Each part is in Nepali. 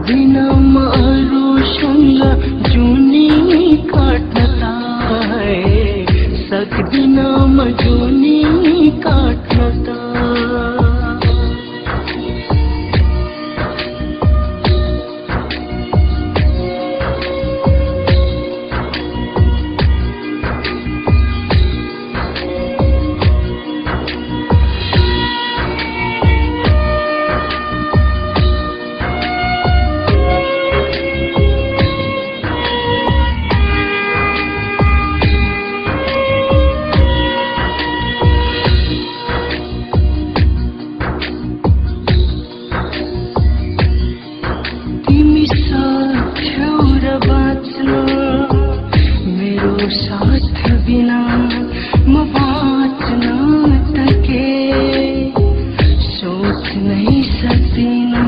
सक्दिनँ अरूसँग जुनी काट्न त सक्दिनँ जुनी काट्न त साथ बिना म बाँच्न तके सोच नहीं सक्दिनँ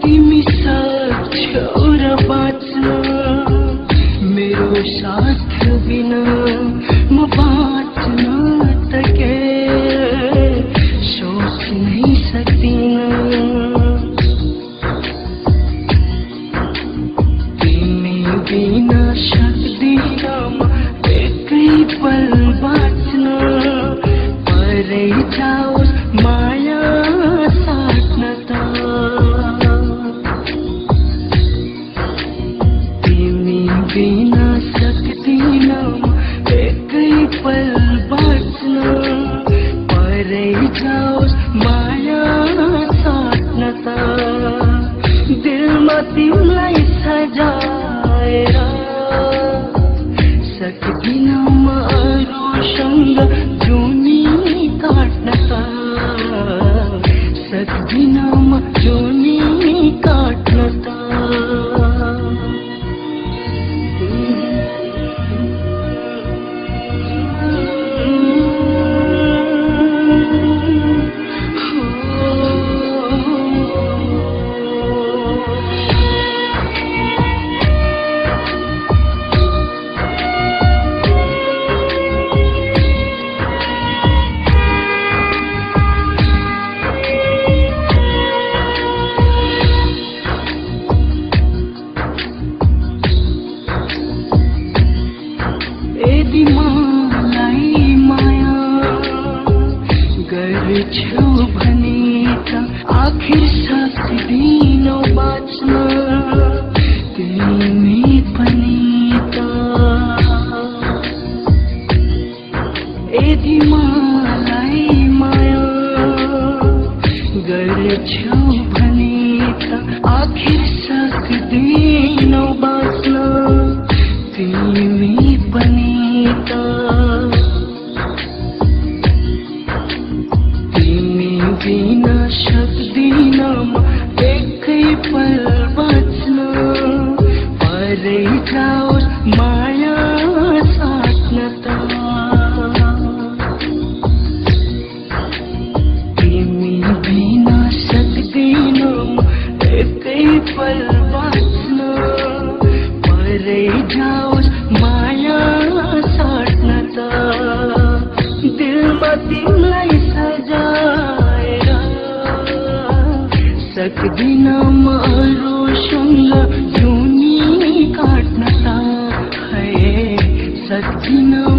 तिमी सक्छौ र बाँच्न मेरो साथ बिना म बाँच्न तके सोच नहीं सक्दिनँ बिना सक्दिनँ म एकै पल बाँच्न परै जाओस् माया साट्न त तिमी बिना सक्दिनँ म एकै पल बाँच्न परै जाओस् माया साट्न त दिलमा तिमीलाई सजा सक्दिनँ म अरूसँग जुनी काट्न त सक्दिनँ म जुनी काट्न त यदि मलाई माया गर्छौ भने त आखिर सक्दिनौ बाँच्न तिमी पनि त यदि मलाई माया गर्छौ भने त आखिर सक्दिनौ बाँच्न तिमी पनि तिमी बिना सक्दिनँ म एकै पल बाँच्न परै जाओस् माया साट्न त तिमी बिना सक्दिनँ म एकै पल बाँच्न परै जाओस् माया साट्न त दिलमा तिमीलाई सजाएर सक्दिनँ म अरूसँग जुनी काट्न त सक्दिनँ